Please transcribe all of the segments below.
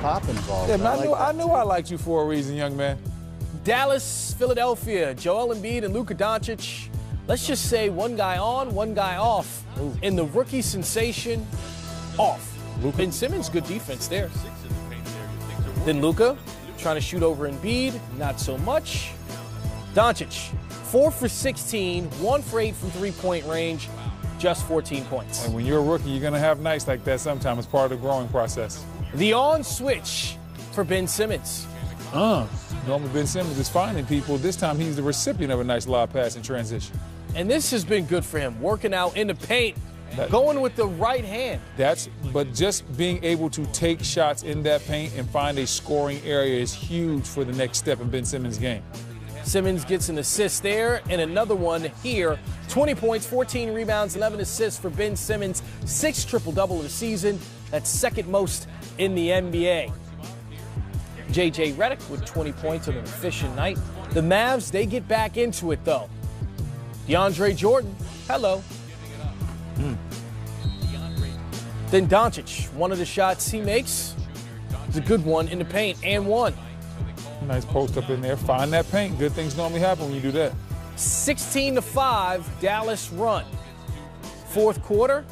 pop involved. Yeah, man, I knew I liked you for a reason, young man. Dallas, Philadelphia, Joel Embiid and Luka Doncic. Let's just say one guy on, one guy off. Ooh. In the rookie sensation, off. Ben Simmons, good defense there. Then Luka, trying to shoot over Embiid, not so much. Doncic, 4 for 16, 1 for 8 from three-point range, just 14 points. And when you're a rookie, you're going to have nights like that sometimes. It's part of the growing process. The on switch for Ben Simmons. Normally Ben Simmons is finding people. This time he's the recipient of a nice lob pass in transition. And this has been good for him, working out in the paint, going with the right hand. But just being able to take shots in that paint and find a scoring area is huge for the next step in Ben Simmons' game. Simmons gets an assist there and another one here. 20 points, 14 rebounds, 11 assists for Ben Simmons. 6 triple-double of the season. That's second most in the NBA. J.J. Redick with 20 points on an efficient night. The Mavs, they get back into it, though. DeAndre Jordan, hello. Then Doncic, one of the shots he makes is a good one in the paint and one. Nice post up in there. Find that paint. Good things normally happen when you do that. 16-5, Dallas run. Fourth quarter.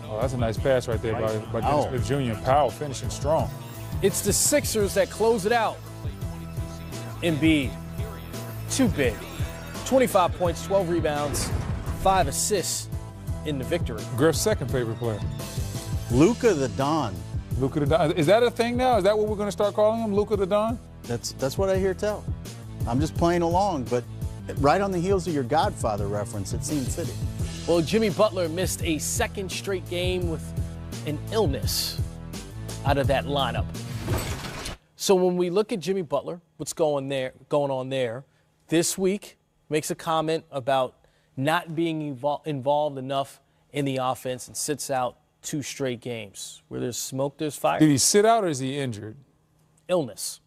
Oh, that's a nice pass right there by Dennis Smith Jr. Powell finishing strong. It's the Sixers that close it out. Embiid, too big. 25 points, 12 rebounds, 5 assists in the victory. Griff's second favorite player. Luka the Don. Luka the Don. Is that a thing now? Is that what we're going to start calling him, Luka the Don? That's what I hear tell. I'm just playing along, but right on the heels of your Godfather reference, it seemed fitting. Well, Jimmy Butler missed a second straight game with an illness out of that lineup. So when we look at Jimmy Butler, what's going on there, this week makes a comment about not being involved enough in the offense and sits out 2 straight games. Where there's smoke, there's fire. Did he sit out or is he injured? Illness.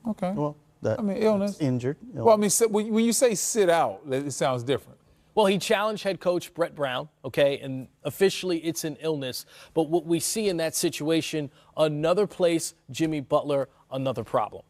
Okay. Well, illness. Injured. Illness. Well, I mean, when you say sit out, it sounds different. Well, he challenged head coach Brett Brown, okay, and officially it's an illness. But what we see in that situation, another place, Jimmy Butler, another problem.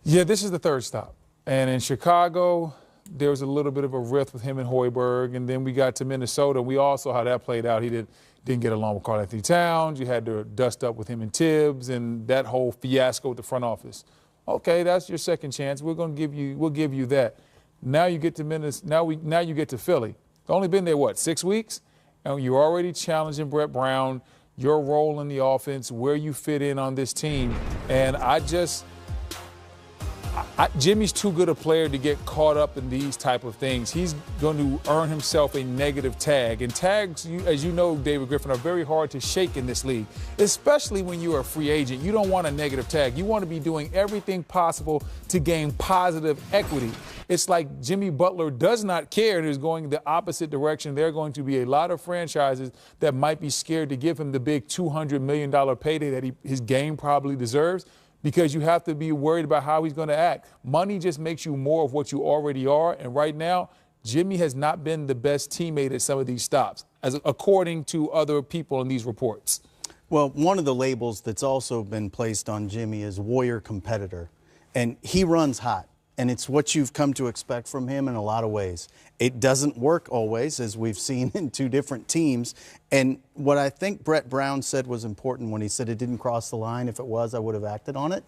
Yeah, this is the third stop. And in Chicago, there was a little bit of a rift with him and Hoiberg. And then we got to Minnesota. We all saw how that played out. He didn't get along with Karl-Anthony Towns. You had to dust up with him and Tibbs and that whole fiasco with the front office. Okay, that's your second chance. We'll give you that. Now you get to now you get to Philly. It's only been there, 6 weeks? And you're already challenging Brett Brown, your role in the offense, where you fit in on this team. And Jimmy's too good a player to get caught up in these type of things. He's going to earn himself a negative tag. And tags, as you know, David Griffin, are very hard to shake in this league, especially when you're a free agent. You don't want a negative tag. You want to be doing everything possible to gain positive equity. It's like Jimmy Butler does not care and is going the opposite direction. There are going to be a lot of franchises that might be scared to give him the big $200 million payday that his game probably deserves, because you have to be worried about how he's going to act. Money just makes you more of what you already are. And right now, Jimmy has not been the best teammate at some of these stops, according to other people in these reports. Well, one of the labels that's also been placed on Jimmy is warrior competitor. And he runs hot. And it's what you've come to expect from him in a lot of ways. It doesn't work always, as we've seen in 2 different teams. And what I think Brett Brown said was important when he said it didn't cross the line. If it was, I would have acted on it.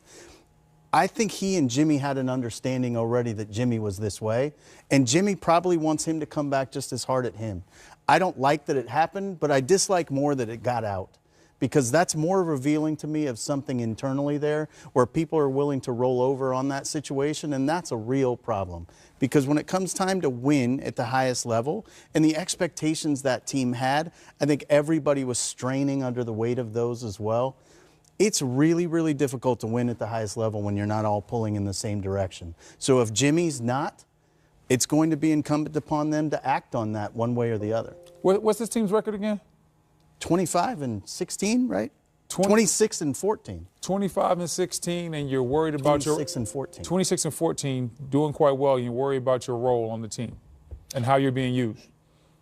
I think he and Jimmy had an understanding already that Jimmy was this way. And Jimmy probably wants him to come back just as hard at him. I don't like that it happened, but I dislike more that it got out, because that's more revealing to me of something internally there where people are willing to roll over on that situation, and that's a real problem. Because when it comes time to win at the highest level and the expectations that team had, I think everybody was straining under the weight of those as well. It's really, really difficult to win at the highest level when you're not all pulling in the same direction. So if Jimmy's not, it's going to be incumbent upon them to act on that one way or the other. What's this team's record again? 25-16, right? 26-14. 25-16, and you're worried about 26-14. 26-14, doing quite well. You worry about your role on the team and how you're being used.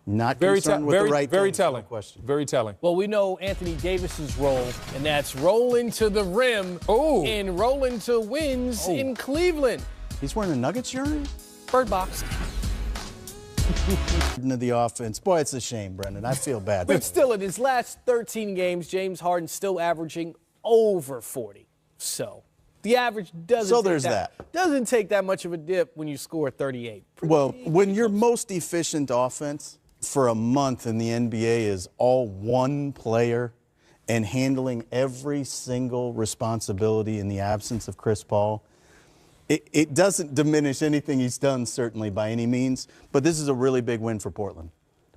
Not concerned with the right very things, no telling. question. Very telling. Well, we know Anthony Davis's role, and that's rolling to the rim and rolling to wins in Cleveland. He's wearing a Nuggets jersey? Bird box. Into the offense. Boy, it's a shame, Brendan. I feel bad. But still, in his last 13 games, James Harden's still averaging over 40. So the average doesn't take that much of a dip when you score 38. Well, when your most efficient offense for a month in the NBA is all one player and handling every single responsibility in the absence of Chris Paul, it doesn't diminish anything he's done, certainly, by any means. But this is a really big win for Portland.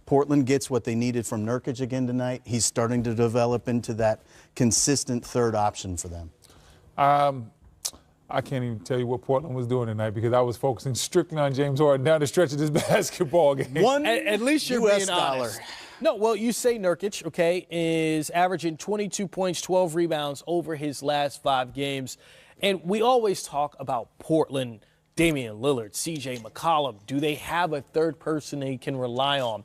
Portland gets what they needed from Nurkic again tonight. He's starting to develop into that consistent third option for them. I can't even tell you what Portland was doing tonight because I was focusing strictly on James Harden down the stretch of this basketball game. At least you're US being honest. No, well, you say Nurkic, okay, is averaging 22 points, 12 rebounds over his last 5 games. And we always talk about Portland, Damian Lillard, C.J. McCollum. Do they have a third person they can rely on?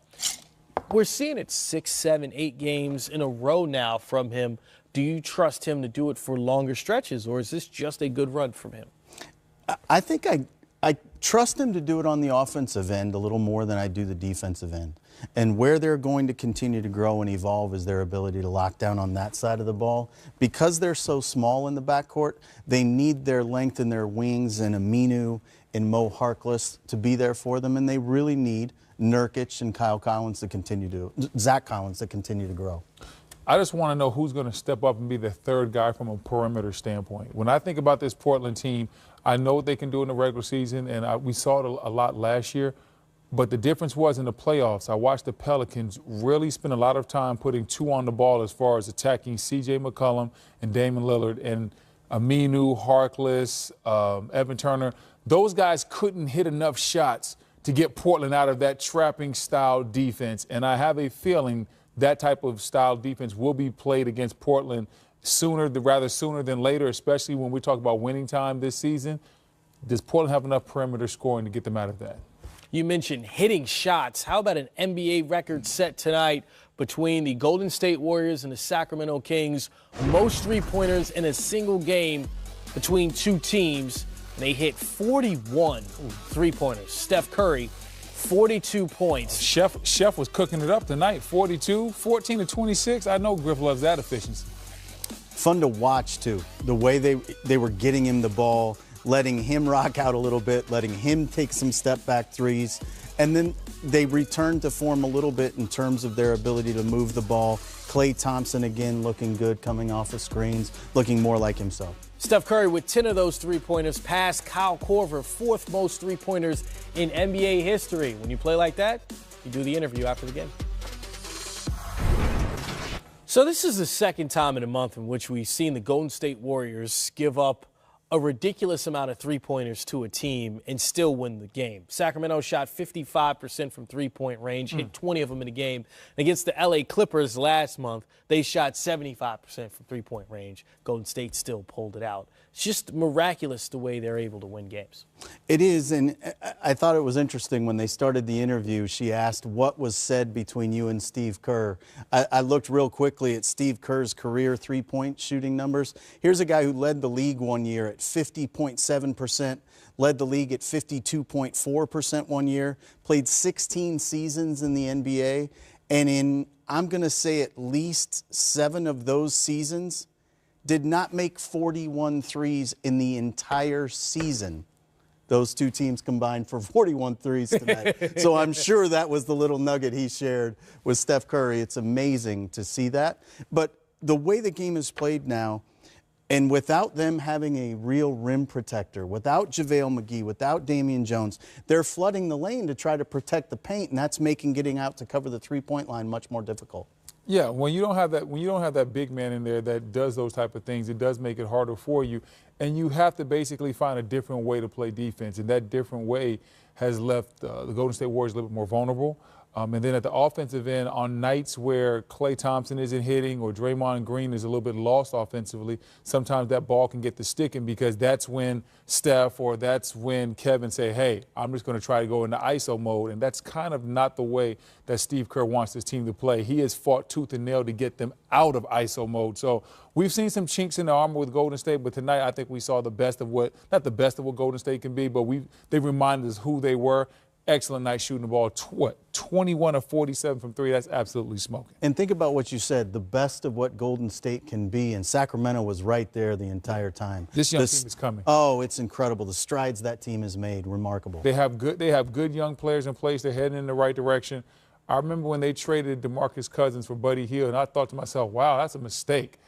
We're seeing it 6, 7, 8 games in a row now from him. Do you trust him to do it for longer stretches, or is this just a good run from him? I think I trust him to do it on the offensive end a little more than I do the defensive end. And where they're going to continue to grow and evolve is their ability to lock down on that side of the ball. Because they're so small in the backcourt, they need their length and their wings and Aminu and Mo Harkless to be there for them, and they really need Nurkic and Zach Collins to continue to grow. I just want to know who's going to step up and be the third guy from a perimeter standpoint. When I think about this Portland team, I know what they can do in the regular season, and we saw it a lot last year. But the difference was in the playoffs, I watched the Pelicans really spend a lot of time putting 2 on the ball as far as attacking C.J. McCollum and Damian Lillard and Aminu, Harkless, Evan Turner. Those guys couldn't hit enough shots to get Portland out of that trapping style defense. And I have a feeling that type of style defense will be played against Portland sooner than later, especially when we talk about winning time this season. Does Portland have enough perimeter scoring to get them out of that? You mentioned hitting shots. How about an NBA record set tonight between the Golden State Warriors and the Sacramento Kings? Most three-pointers in a single game between two teams. They hit 41 three-pointers. Steph Curry, 42 points. Chef was cooking it up tonight. 42, 14 to 26. I know Griff loves that efficiency. Fun to watch, too. The way they were getting him the ball, letting him rock out a little bit, letting him take some step-back threes. And then they returned to form a little bit in terms of their ability to move the ball. Klay Thompson, again, looking good, coming off of screens, looking more like himself. Steph Curry with 10 of those three-pointers, past Kyle Korver, 4th most three-pointers in NBA history. When you play like that, you do the interview after the game. So this is the second time in a month in which we've seen the Golden State Warriors give up a ridiculous amount of three-pointers to a team and still win the game. Sacramento shot 55% from three-point range, hit 20 of them in a game. Against the LA Clippers last month, they shot 75% from three-point range. Golden State still pulled it out. It's just miraculous the way they're able to win games. It is, and I thought it was interesting when they started the interview, she asked what was said between you and Steve Kerr. I looked real quickly at Steve Kerr's career three-point shooting numbers. Here's a guy who led the league one year at 50.7%, led the league at 52.4% one year, played 16 seasons in the NBA, and in, I'm going to say, at least 7 of those seasons, did not make 41 threes in the entire season. Those two teams combined for 41 threes tonight. So I'm sure that was the little nugget he shared with Steph Curry. It's amazing to see that. But the way the game is played now, and without them having a real rim protector, without JaVale McGee, without Damian Jones, they're flooding the lane to try to protect the paint, and that's making getting out to cover the three-point line much more difficult. Yeah, when you don't have that big man in there that does those type of things, it does make it harder for you. And you have to basically find a different way to play defense. And that different way has left the Golden State Warriors a little bit more vulnerable. And then at the offensive end, on nights where Klay Thompson isn't hitting or Draymond Green is a little bit lost offensively, sometimes that ball can get to sticking because that's when Steph or that's when Kevin say, hey, I'm just going to try to go into ISO mode. And that's kind of not the way that Steve Kerr wants his team to play. He has fought tooth and nail to get them out of ISO mode. So we've seen some chinks in the armor with Golden State, but tonight I think we saw the best of what, not the best of what Golden State can be, but they reminded us who they were. Excellent night shooting the ball. 21 of 47 from three. That's absolutely smoking. And think about what you said, the best of what Golden State can be, and Sacramento was right there the entire time. This young team is coming. Oh, it's incredible. The strides that team has made, remarkable. They have good young players in place. They're heading in the right direction. I remember when they traded DeMarcus Cousins for Buddy Hield, and I thought to myself, wow, that's a mistake.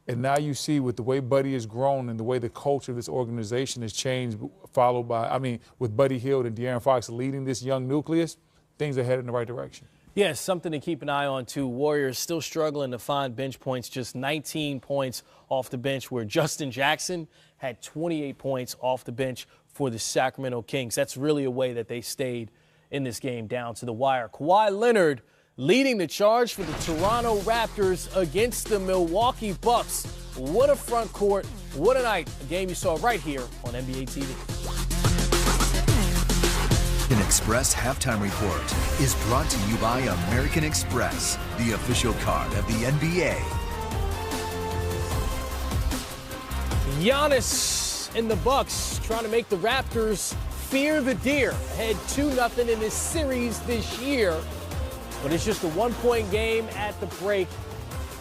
And now you see with the way Buddy has grown and the way the culture of this organization has changed, with Buddy Hield and De'Aaron Fox leading this young nucleus, things are headed in the right direction. Yes, something to keep an eye on, too. Warriors still struggling to find bench points, just 19 points off the bench, where Justin Jackson had 28 points off the bench for the Sacramento Kings. That's really a way that they stayed in this game down to the wire. Kawhi Leonard leading the charge for the Toronto Raptors against the Milwaukee Bucks. What a front court, what a night. A game you saw right here on NBA TV. An Express Halftime Report is brought to you by American Express, the official card of the NBA. Giannis and the Bucks trying to make the Raptors fear the deer. Ahead 2-0 in this series this year. But it's just a one-point game at the break.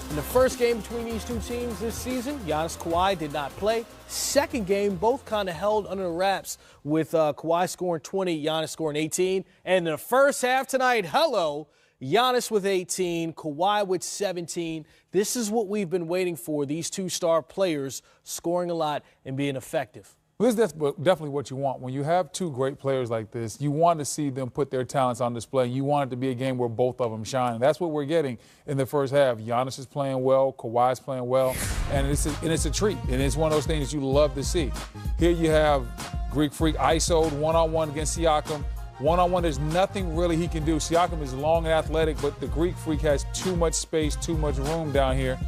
In the first game between these two teams this season, Giannis Kawhi did not play. Second game, both kind of held under the wraps with Kawhi scoring 20, Giannis scoring 18. And in the first half tonight, Giannis with 18, Kawhi with 17. This is what we've been waiting for, these two star players scoring a lot and being effective. Well, this is definitely what you want. When you have two great players like this, you want to see them put their talents on display. You want it to be a game where both of them shine. And that's what we're getting in the first half. Giannis is playing well, Kawhi's playing well, and it's a treat. And it's one of those things you love to see. Here you have Greek Freak ISO'd one-on-one against Siakam. One-on-one, there's nothing really he can do. Siakam is long and athletic, but the Greek Freak has too much space, too much room down here.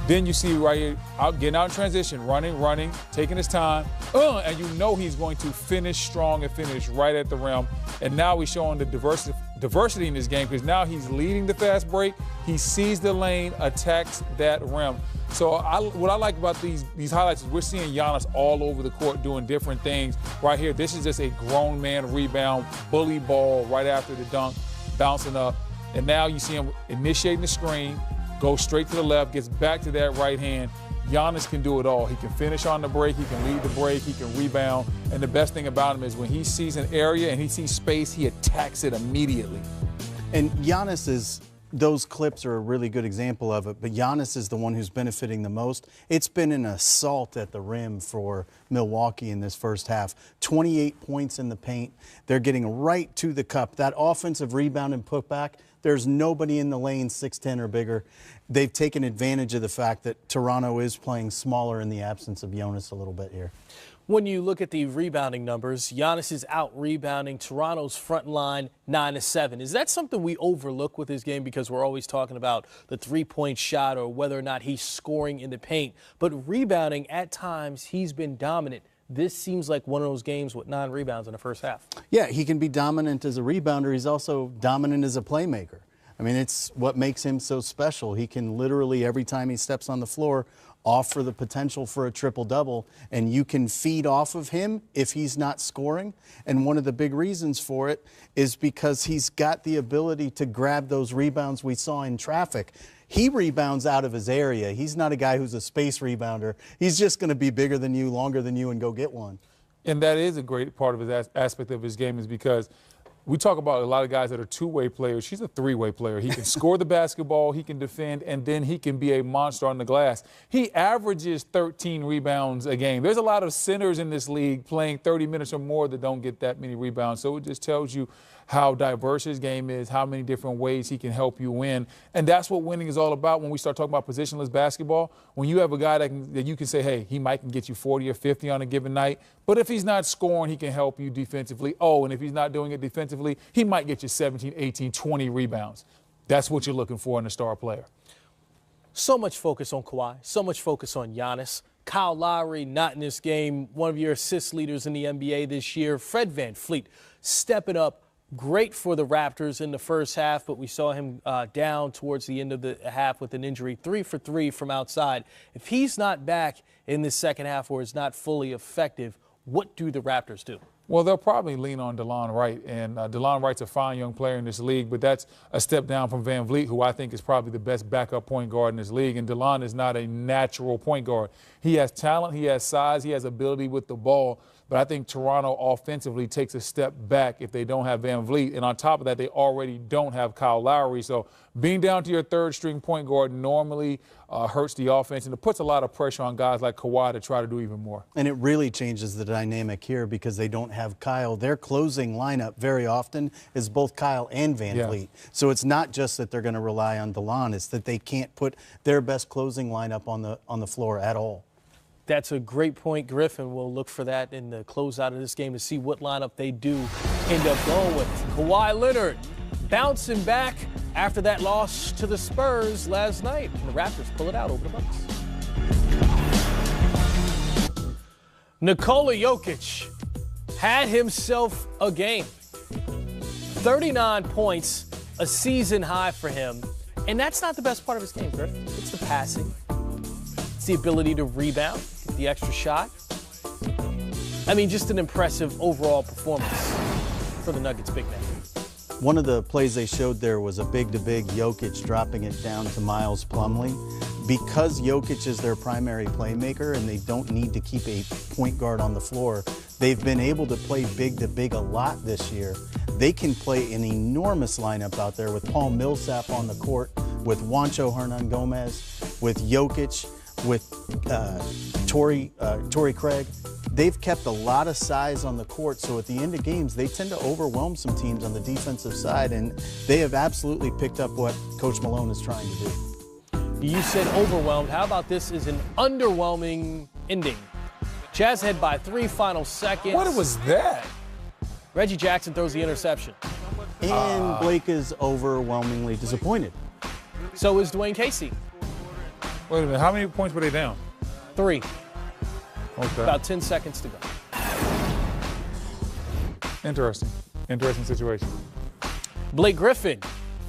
Then you see right here, getting out in transition, running, taking his time, and you know he's going to finish strong and finish right at the rim. And now he's showing the diversity in this game because now he's leading the fast break. He sees the lane, attacks that rim. So what I like about these highlights is we're seeing Giannis all over the court doing different things. Right here, this is just a grown man rebound, bully ball right after the dunk, bouncing up. And now you see him initiating the screen, goes straight to the left, gets back to that right hand. Giannis can do it all. He can finish on the break, he can lead the break, he can rebound. And the best thing about him is when he sees an area and he sees space, he attacks it immediately. And those clips are a really good example of it, but Giannis is the one who's benefiting the most. It's been an assault at the rim for Milwaukee in this first half. 28 points in the paint. They're getting right to the cup. That offensive rebound and putback, there's nobody in the lane 6'10 or bigger. They've taken advantage of the fact that Toronto is playing smaller in the absence of Jonas a little bit here. When you look at the rebounding numbers, Giannis is out rebounding Toronto's front line 9-7. Is that something we overlook with his game because we're always talking about the three-point shot or whether or not he's scoring in the paint? But rebounding, at times, he's been dominant. This seems like one of those games with 9 rebounds in the first half. Yeah, he can be dominant as a rebounder. He's also dominant as a playmaker. I mean, it's what makes him so special. He can literally, every time he steps on the floor, offer the potential for a triple-double, and you can feed off of him if he's not scoring. And one of the big reasons for it is because he's got the ability to grab those rebounds we saw in traffic. He rebounds out of his area. He's not a guy who's a space rebounder. He's just going to be bigger than you, longer than you, and go get one. And that is a great part of his aspect of his game is because we talk about a lot of guys that are two-way players. He's a three-way player. He can score the basketball, he can defend, and then he can be a monster on the glass. He averages 13 rebounds a game. There's a lot of centers in this league playing 30 minutes or more that don't get that many rebounds. So it just tells you how diverse his game is, how many different ways he can help you win. And that's what winning is all about when we start talking about positionless basketball. When you have a guy that you can say, hey, he might can get you 40 or 50 on a given night, but if he's not scoring, he can help you defensively. Oh, and if he's not doing it defensively, he might get you 17, 18, 20 rebounds. That's what you're looking for in a star player. So much focus on Kawhi, so much focus on Giannis. Kyle Lowry not in this game, one of your assist leaders in the NBA this year. Fred VanVleet stepping up. Great for the Raptors in the first half, but we saw him down towards the end of the half with an injury. 3 for 3 from outside. If he's not back in the second half or is not fully effective, what do the Raptors do? Well, they'll probably lean on DeLon Wright, and DeLon Wright's a fine young player in this league, but that's a step down from VanVleet, who I think is probably the best backup point guard in this league, and DeLon is not a natural point guard. He has talent, he has size, he has ability with the ball, but I think Toronto offensively takes a step back if they don't have VanVleet, and on top of that, they already don't have Kyle Lowry, so being down to your third-string point guard normally hurts the offense, and it puts a lot of pressure on guys like Kawhi to try to do even more. And it really changes the dynamic here because they don't have Kyle. Their closing lineup very often is both Kyle and VanVleet. Yeah. So it's not just that they're going to rely on DeLon, it's that they can't put their best closing lineup on the floor at all. That's a great point, Griffin. We'll look for that in the closeout of this game to see what lineup they do end up going with. Kawhi Leonard bouncing back after that loss to the Spurs last night. And the Raptors pull it out over the Bucks. Nikola Jokic had himself a game. 39 points, a season high for him. And that's not the best part of his game, Griff. It's the passing. It's the ability to rebound, get the extra shot. I mean, just an impressive overall performance for the Nuggets big man. One of the plays they showed there was a big-to-big Jokic dropping it down to Miles Plumlee. Because Jokic is their primary playmaker and they don't need to keep a point guard on the floor, they've been able to play big-to-big a lot this year. They can play an enormous lineup out there with Paul Millsap on the court, with Juancho Hernangomez, with Jokic, with Torrey Craig. They've kept a lot of size on the court, so at the end of games, they tend to overwhelm some teams on the defensive side, and they have absolutely picked up what Coach Malone is trying to do. You said overwhelmed. How about this is an underwhelming ending? Jazz head by 3 final seconds. What was that? Reggie Jackson throws the interception. And Blake is overwhelmingly disappointed. So is Dwayne Casey. Wait a minute, how many points were they down? 3. Okay. About 10 seconds to go. Interesting situation. Blake Griffin,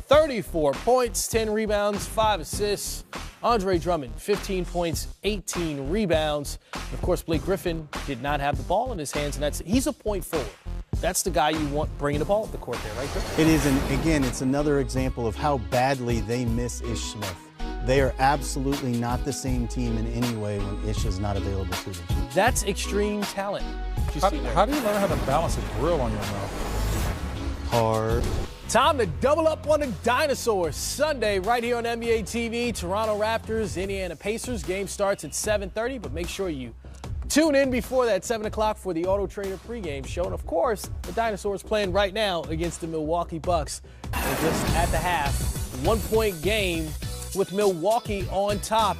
34 points, 10 rebounds, 5 assists. Andre Drummond, 15 points, 18 rebounds. And of course, Blake Griffin did not have the ball in his hands, and he's a point forward. That's the guy you want bringing the ball up the court there, right, Griffin? It is, and again, it's another example of how badly they miss Ish Smith. They are absolutely not the same team in any way when Ish is not available to them. That's extreme talent. How do you learn how to balance a grill on your mouth? Hard. Time to double up on the dinosaurs. Sunday, right here on NBA TV, Toronto Raptors, Indiana Pacers. Game starts at 7:30, but make sure you tune in before that, 7 o'clock for the Auto Trader pregame show. And of course, the dinosaurs playing right now against the Milwaukee Bucks. They're just at the half, 1-point game with Milwaukee on top.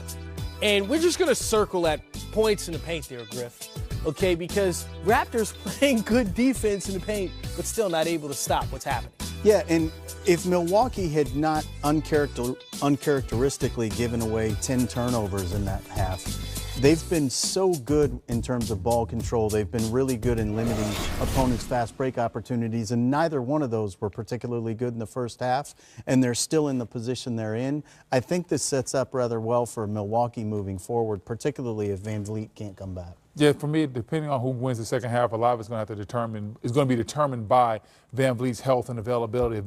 And we're just going to circle at points in the paint there, Griff. Okay, because Raptors playing good defense in the paint, but still not able to stop what's happening. Yeah, and if Milwaukee had not uncharacteristically given away 10 turnovers in that half, they've been so good in terms of ball control. They've been really good in limiting opponents' fast break opportunities, and neither one of those were particularly good in the first half, and they're still in the position they're in. I think this sets up rather well for Milwaukee moving forward, particularly if VanVleet can't come back. Yeah, for me, depending on who wins the second half, a lot of it's going to be determined by VanVleet's health and availability.